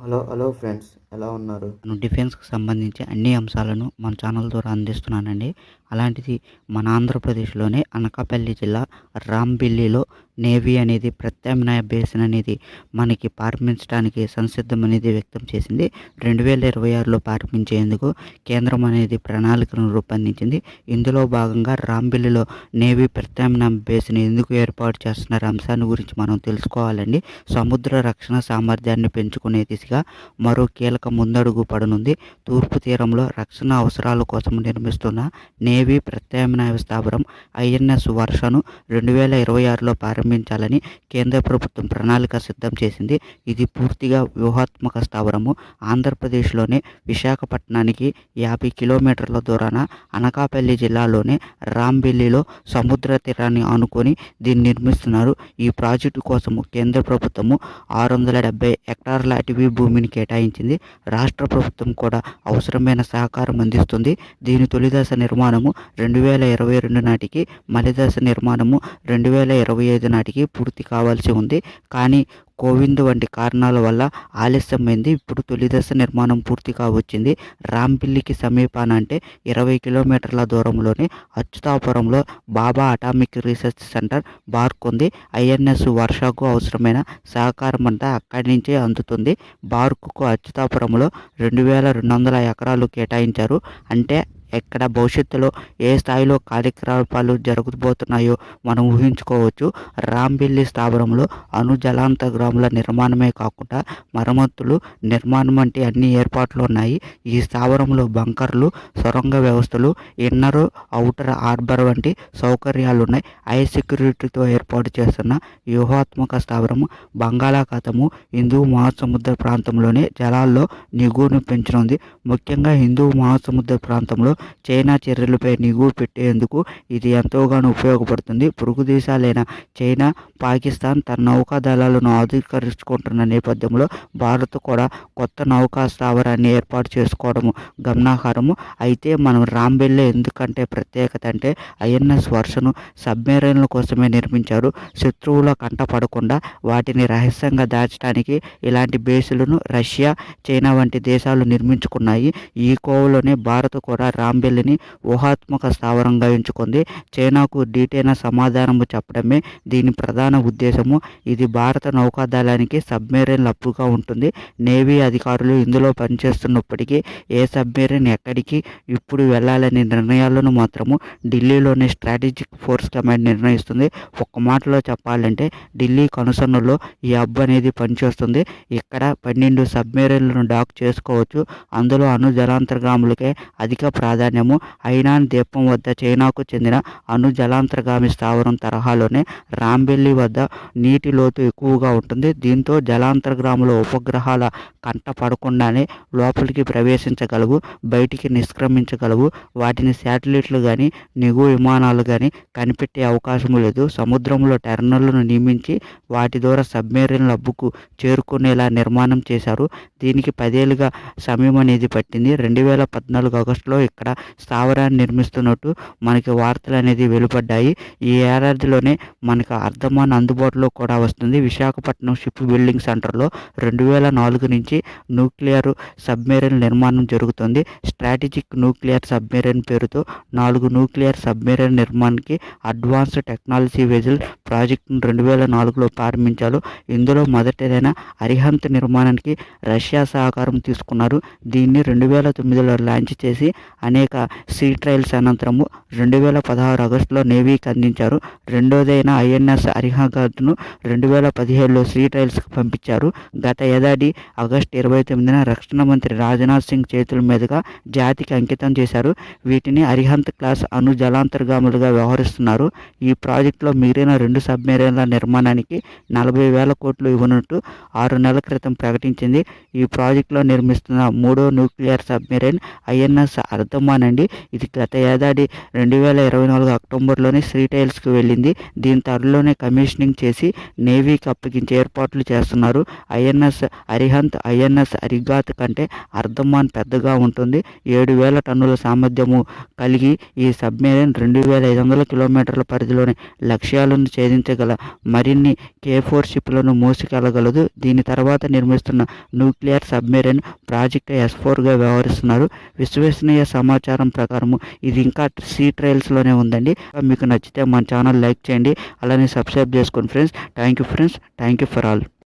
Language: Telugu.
హలో హలో ఫ్రెండ్స్, ఎలా ఉన్నారు? డిఫెన్స్‌కి సంబంధించి అన్ని అంశాలను మన ఛానల్ ద్వారా అందిస్తున్నానండి. అలాంటిది మన ఆంధ్రప్రదేశ్‌లోనే అనకాపల్లి జిల్లా రాంబిల్లిలో నేవీ అనేది ప్రత్యామ్నాయ బేస్‌ని అనేది మనకి ప్రారంభించడానికి సంసిద్ధం అనేది వ్యక్తం చేసింది. 2026లో ప్రారంభించేందుకు కేంద్రం అనేది ప్రణాళికను రూపొందించింది. ఇందులో భాగంగా రాంబిల్లిలో నేవీ ప్రత్యామ్నాయ బేస్‌ని ఎందుకు ఏర్పాటు చేస్తున్నారు అంశాన్ని గురించి మనం తెలుసుకోవాలండి. సముద్ర రక్షణ సామర్థ్యాన్ని పెంచుకునే దిశగా మరో కీలక ముందడుగు పడనుంది. తూర్పు తీరంలో రక్షణ అవసరాల కోసం నిర్మిస్తున్న నేవీ ప్రత్యామ్నాయ స్థావరం ఐఎన్ఎస్ వర్షను 2026లో ప్రారంభించాలని కేంద్ర ప్రభుత్వం ప్రణాళిక సిద్ధం చేసింది. ఇది పూర్తిగా వ్యూహాత్మక స్థావరము. ఆంధ్రప్రదేశ్లోని విశాఖపట్నానికి 50 కిలోమీటర్ల దూరాన అనకాపల్లి జిల్లాలోని రాంబిల్లిలో సముద్ర తీరాన్ని ఆనుకొని దీన్ని నిర్మిస్తున్నారు. ఈ ప్రాజెక్టు కోసము కేంద్ర ప్రభుత్వము 670 హెక్టార్ల అటవీ భూమిని కేటాయించింది. రాష్ట్ర ప్రభుత్వం కూడా అవసరమైన సహకారం అందిస్తుంది. దీని తొలిదశ నిర్మాణము 2022 నాటికి, మలిదశ నిర్మాణము 2025 నాటికి పూర్తి కావాల్సి ఉంది. కానీ కోవిడ్ వంటి కారణాల వల్ల ఆలస్యమైంది. ఇప్పుడు తొలిదశ నిర్మాణం పూర్తిగా వచ్చింది. రాంబిల్లికి సమీపాన అంటే 20 కిలోమీటర్ల దూరంలోని అచ్యుతాపురంలో బాబా అటామిక్ రీసెర్చ్ సెంటర్ బార్క్ ఉంది. ఐఎన్ఎస్ వర్షకు అవసరమైన సహకారం అంతా అక్కడి నుంచే అందుతుంది. బార్కుకు అచ్యుతాపురంలో 2200 ఎకరాలు కేటాయించారు. అంటే ఎక్కడ భవిష్యత్తులో ఏ స్థాయిలో కార్యకలాపాలు జరగబోతున్నాయో మనం ఊహించుకోవచ్చు. రాంబిల్లి స్థావరంలో అణు జలాంతర్గాముల నిర్మాణమే కాకుండా మరమ్మతులు, నిర్మాణం వంటి అన్ని ఏర్పాట్లు ఉన్నాయి. ఈ స్థావరంలో బంకర్లు, సొరంగ వ్యవస్థలు, ఇన్నర్ ఔటర్ హార్బర్ వంటి సౌకర్యాలు ఉన్నాయి. హై సెక్యూరిటీతో ఏర్పాటు చేస్తున్న వ్యూహాత్మక స్థావరము బంగాళాఖాతము, హిందూ మహాసముద్ర ప్రాంతంలోని జలాల్లో నిగువను పెంచనుంది. ముఖ్యంగా హిందూ మహాసముద్ర ప్రాంతంలో చైనా చర్యలపై నిఘు పెట్టేందుకు ఇది ఎంతోగానో ఉపయోగపడుతుంది. పొరుగు దేశాలైన చైనా, పాకిస్తాన్ తన నౌకా దళాలను ఆధునీకరించుకుంటున్న నేపథ్యంలో భారత్ కూడా కొత్త నౌకా స్థావరాన్ని ఏర్పాటు చేసుకోవడము గమనార్హము. అయితే మనం రాంబిల్లి ఎందుకంటే ప్రత్యేకత అంటే ఐఎన్ఎస్ వర్షను సబ్మెరైన్ల కోసమే నిర్మించారు. శత్రువుల కంట పడకుండా వాటిని రహస్యంగా దాచడానికి ఇలాంటి బేసులను రష్యా, చైనా వంటి దేశాలు నిర్మించుకున్నాయి. ఈ కోవలోనే భారత్ కూడా రాంబిల్లిని ఊహాత్మక స్థావరంగా ఎంచుకుంది. చైనాకు డీటైన సమాధానము చెప్పడమే దీని ప్రధాన ఉద్దేశము. ఇది భారత నౌకాదళానికి సబ్మెరైన్ అప్పుగా ఉంటుంది. నేవీ అధికారులు ఇందులో పనిచేస్తున్నప్పటికీ ఏ సబ్మెరైన్ ఎక్కడికి ఇప్పుడు వెళ్ళాలనే నిర్ణయాలను మాత్రము ఢిల్లీలోని స్ట్రాటజిక్ ఫోర్స్ కమాండ్ నిర్ణయిస్తుంది. ఒక్క మాటలో చెప్పాలంటే ఢిల్లీ కనుసన్నలో ఈ హబ్ అనేది పనిచేస్తుంది. ఇక్కడ 12 సబ్మెరైన్లను డాక్ చేసుకోవచ్చు. అందులో అణు జలాంతర్గాములకే అధిక ప్రాధాన్యము. ఐనాన్ ద్వీపం వద్ద చైనాకు చెందిన అణు జలాంతర్గామి స్థావరం తరహాలోనే రాంబిల్లి వద్ద నీటి లోతు ఎక్కువగా ఉంటుంది. దీంతో జలాంతర్గాముల ఉపగ్రహాల కంట పడకుండానే లోపలికి ప్రవేశించగలవు, బయటికి నిష్క్రమించగలవు. వాటిని శాటిలైట్లు కానీ నిఘు విమానాలు కానీ కనిపెట్టే అవకాశం లేదు. సముద్రంలో టెర్మినల్లను నియమించి వాటి ద్వారా సబ్మెరైన్ హబ్కు చేరుకునేలా నిర్మాణం చేశారు. దీనికి 10 ఏళ్లుగా సమయం అనేది పట్టింది. 2014 ఆగస్టులో ఇక్కడ స్థావరాన్ని నిర్మిస్తున్నట్టు మనకి వార్తలు అనేది వెలువడ్డాయి. ఈ ఏడాదిలోనే మనకు అర్ధమాన్ అందుబాటులో కూడా వస్తుంది. విశాఖపట్నం షిప్ బిల్డింగ్ సెంటర్లో 2004 నుంచి న్యూక్లియర్ సబ్మెరైన్ నిర్మాణం జరుగుతుంది. స్ట్రాటజిక్ న్యూక్లియర్ సబ్మెరైన్ పేరుతో 4 న్యూక్లియర్ సబ్మెరైన్ నిర్మాణానికి అడ్వాన్స్డ్ టెక్నాలజీ వెజల్ ప్రాజెక్టును 2004లో ప్రారంభించారు. ఇందులో మొదటిదైన అరిహంత్ నిర్మాణానికి రష్యా సహకారం తీసుకున్నారు. దీన్ని 2009లో లాంచ్ చేసి అనేక సీ ట్రయల్స్ అనంతరము 2016 ఆగస్టులో నేవీకి అందించారు. రెండోదైన ఐఎన్ఎస్ అరిహంత్ను 2017లో సీ ట్రయల్స్కి పంపించారు. గత ఏడాది ఆగస్టు 29న రక్షణ మంత్రి రాజ్నాథ్ సింగ్ చేతుల మీదుగా జాతికి అంకితం చేశారు. వీటిని అరిహంత్ క్లాస్ అణు జలాంతర్గాములుగా వ్యవహరిస్తున్నారు. ఈ ప్రాజెక్టులో మిగిలిన 2 సబ్మెరైన్ల నిర్మాణానికి 40,000 కోట్లు ఇవ్వనున్నట్టు 6 నెలల క్రితం ప్రకటించింది. ఈ ప్రాజెక్టులో నిర్మిస్తున్న 3వ న్యూక్లియర్ సబ్మెరైన్ ఐఎన్ఎస్ అర్ధ అర్ధమాన్ అండి. ఇది గత ఏడాది 2024 అక్టోబర్లోనే శ్రీటైల్స్కి వెళ్ళింది. దీని త్వరలోనే కమిషనింగ్ చేసి నేవీకి అప్పగించే ఏర్పాట్లు చేస్తున్నారు. ఐఎన్ఎస్ అరిహంత్, ఐఎన్ఎస్ అరిగాత్ కంటే అర్ధమాన్ పెద్దగా ఉంటుంది. 7,000 టన్నుల సామర్థ్యము కలిగి ఈ సబ్మెరైన్ 2,500 కిలోమీటర్ల పరిధిలోని లక్ష్యాలను ఛేదించగల మరిన్ని K4 షిప్లను మోసుకెళ్లగలదు. దీని తర్వాత నిర్మిస్తున్న న్యూక్లియర్ సబ్మెరైన్ ప్రాజెక్ట్ S4గా వ్యవహరిస్తున్నారు. విశ్వసనీయ సమాచారం ప్రకారం ఇది ఇంకా సీ ట్రయల్స్లోనే ఉందండి. మీకు నచ్చితే మన ఛానల్ లైక్ చేయండి, అలానే సబ్స్క్రైబ్ చేసుకోండి friends. Thank you friends, thank you for all.